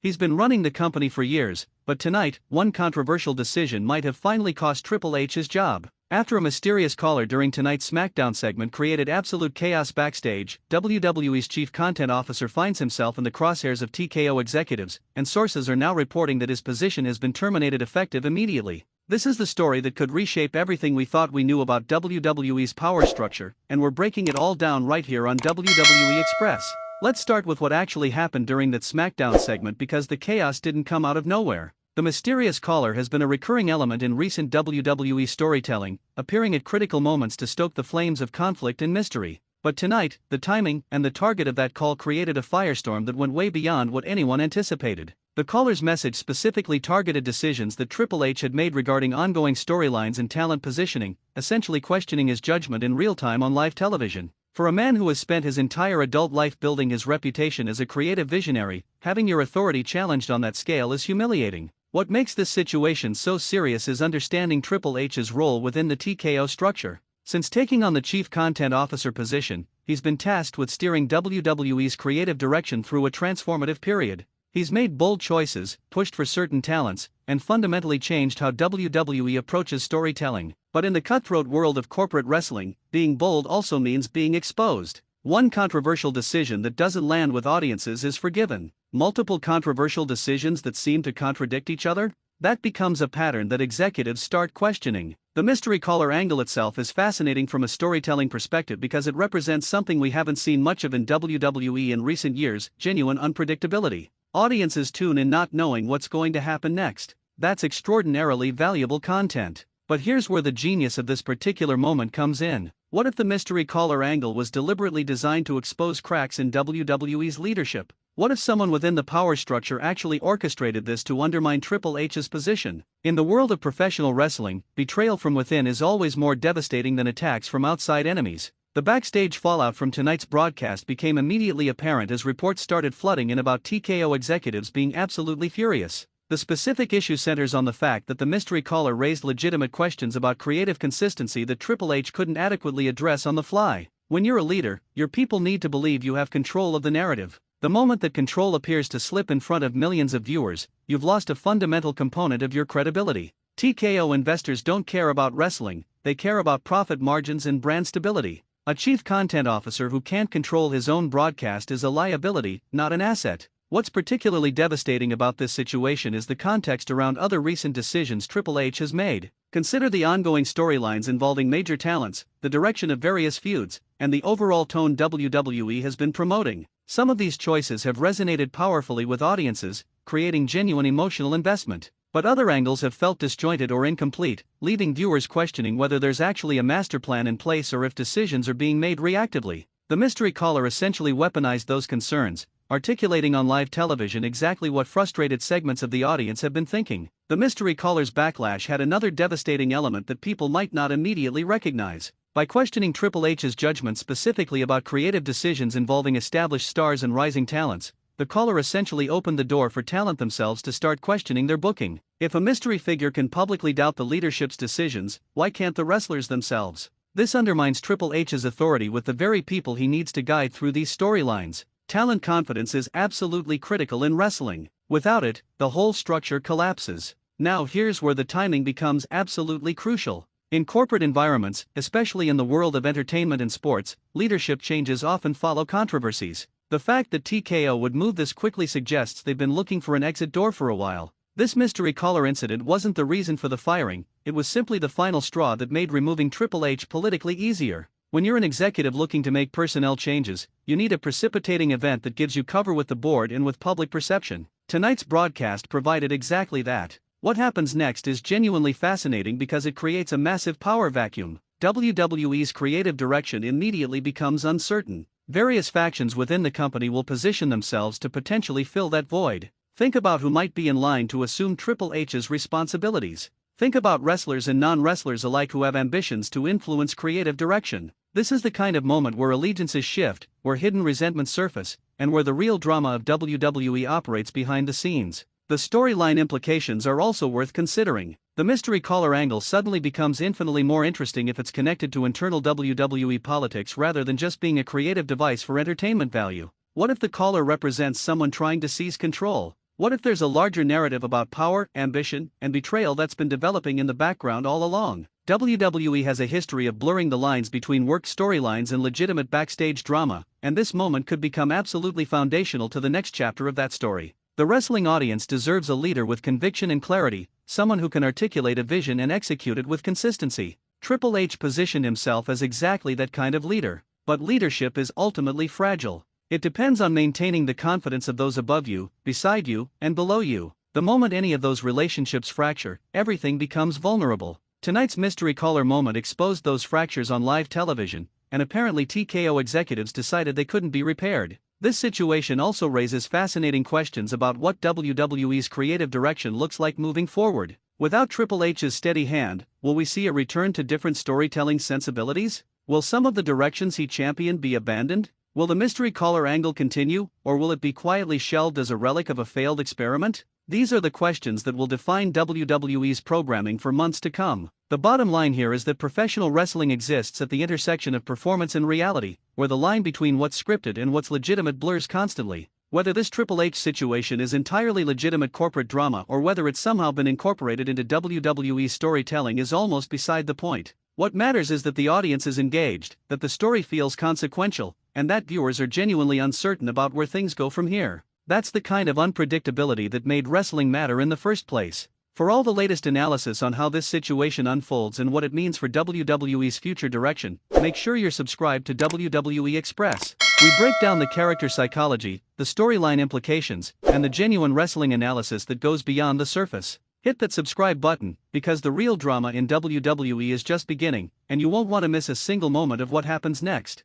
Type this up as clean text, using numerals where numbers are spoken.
He's been running the company for years, but tonight, one controversial decision might have finally cost Triple H his job. After a mysterious caller during tonight's SmackDown segment created absolute chaos backstage, WWE's chief content officer finds himself in the crosshairs of TKO executives, and sources are now reporting that his position has been terminated effective immediately. This is the story that could reshape everything we thought we knew about WWE's power structure, and we're breaking it all down right here on WWE Express. Let's start with what actually happened during that SmackDown segment because the chaos didn't come out of nowhere. The mysterious caller has been a recurring element in recent WWE storytelling, appearing at critical moments to stoke the flames of conflict and mystery. But tonight, the timing and the target of that call created a firestorm that went way beyond what anyone anticipated. The caller's message specifically targeted decisions that Triple H had made regarding ongoing storylines and talent positioning, essentially questioning his judgment in real time on live television. For a man who has spent his entire adult life building his reputation as a creative visionary, having your authority challenged on that scale is humiliating. What makes this situation so serious is understanding Triple H's role within the TKO structure. Since taking on the chief content officer position, he's been tasked with steering WWE's creative direction through a transformative period. He's made bold choices, pushed for certain talents, and fundamentally changed how WWE approaches storytelling. But in the cutthroat world of corporate wrestling, being bold also means being exposed. One controversial decision that doesn't land with audiences is forgiven. Multiple controversial decisions that seem to contradict each other? That becomes a pattern that executives start questioning. The mystery caller angle itself is fascinating from a storytelling perspective because it represents something we haven't seen much of in WWE in recent years: genuine unpredictability. Audiences tune in not knowing what's going to happen next. That's extraordinarily valuable content. But here's where the genius of this particular moment comes in. What if the mystery caller angle was deliberately designed to expose cracks in WWE's leadership? What if someone within the power structure actually orchestrated this to undermine Triple H's position? In the world of professional wrestling, betrayal from within is always more devastating than attacks from outside enemies. The backstage fallout from tonight's broadcast became immediately apparent as reports started flooding in about TKO executives being absolutely furious. The specific issue centers on the fact that the mystery caller raised legitimate questions about creative consistency that Triple H couldn't adequately address on the fly. When you're a leader, your people need to believe you have control of the narrative. The moment that control appears to slip in front of millions of viewers, you've lost a fundamental component of your credibility. TKO investors don't care about wrestling, they care about profit margins and brand stability. A chief content officer who can't control his own broadcast is a liability, not an asset. What's particularly devastating about this situation is the context around other recent decisions Triple H has made. Consider the ongoing storylines involving major talents, the direction of various feuds, and the overall tone WWE has been promoting. Some of these choices have resonated powerfully with audiences, creating genuine emotional investment. But other angles have felt disjointed or incomplete, leaving viewers questioning whether there's actually a master plan in place or if decisions are being made reactively. The mystery caller essentially weaponized those concerns, articulating on live television exactly what frustrated segments of the audience have been thinking. The mystery caller's backlash had another devastating element that people might not immediately recognize. By questioning Triple H's judgment specifically about creative decisions involving established stars and rising talents, the caller essentially opened the door for talent themselves to start questioning their booking. If a mystery figure can publicly doubt the leadership's decisions, why can't the wrestlers themselves? This undermines Triple H's authority with the very people he needs to guide through these storylines. Talent confidence is absolutely critical in wrestling. Without it, the whole structure collapses. Now here's where the timing becomes absolutely crucial. In corporate environments, especially in the world of entertainment and sports, leadership changes often follow controversies. The fact that TKO would move this quickly suggests they've been looking for an exit door for a while. This mystery caller incident wasn't the reason for the firing, it was simply the final straw that made removing Triple H politically easier. When you're an executive looking to make personnel changes, you need a precipitating event that gives you cover with the board and with public perception. Tonight's broadcast provided exactly that. What happens next is genuinely fascinating because it creates a massive power vacuum. WWE's creative direction immediately becomes uncertain. Various factions within the company will position themselves to potentially fill that void. Think about who might be in line to assume Triple H's responsibilities. Think about wrestlers and non-wrestlers alike who have ambitions to influence creative direction. This is the kind of moment where allegiances shift, where hidden resentments surface, and where the real drama of WWE operates behind the scenes. The storyline implications are also worth considering. The mystery caller angle suddenly becomes infinitely more interesting if it's connected to internal WWE politics rather than just being a creative device for entertainment value. What if the caller represents someone trying to seize control? What if there's a larger narrative about power, ambition, and betrayal that's been developing in the background all along? WWE has a history of blurring the lines between work storylines and legitimate backstage drama, and this moment could become absolutely foundational to the next chapter of that story. The wrestling audience deserves a leader with conviction and clarity, someone who can articulate a vision and execute it with consistency. Triple H positioned himself as exactly that kind of leader, but leadership is ultimately fragile. It depends on maintaining the confidence of those above you, beside you, and below you. The moment any of those relationships fracture, everything becomes vulnerable. Tonight's mystery caller moment exposed those fractures on live television, and apparently TKO executives decided they couldn't be repaired. This situation also raises fascinating questions about what WWE's creative direction looks like moving forward. Without Triple H's steady hand, will we see a return to different storytelling sensibilities? Will some of the directions he championed be abandoned? Will the mystery caller angle continue, or will it be quietly shelved as a relic of a failed experiment? These are the questions that will define WWE's programming for months to come. The bottom line here is that professional wrestling exists at the intersection of performance and reality, where the line between what's scripted and what's legitimate blurs constantly. Whether this Triple H situation is entirely legitimate corporate drama or whether it's somehow been incorporated into WWE storytelling is almost beside the point. What matters is that the audience is engaged, that the story feels consequential, and that viewers are genuinely uncertain about where things go from here. That's the kind of unpredictability that made wrestling matter in the first place. For all the latest analysis on how this situation unfolds and what it means for WWE's future direction, make sure you're subscribed to WWE Express. We break down the character psychology, the storyline implications, and the genuine wrestling analysis that goes beyond the surface. Hit that subscribe button, because the real drama in WWE is just beginning, and you won't want to miss a single moment of what happens next.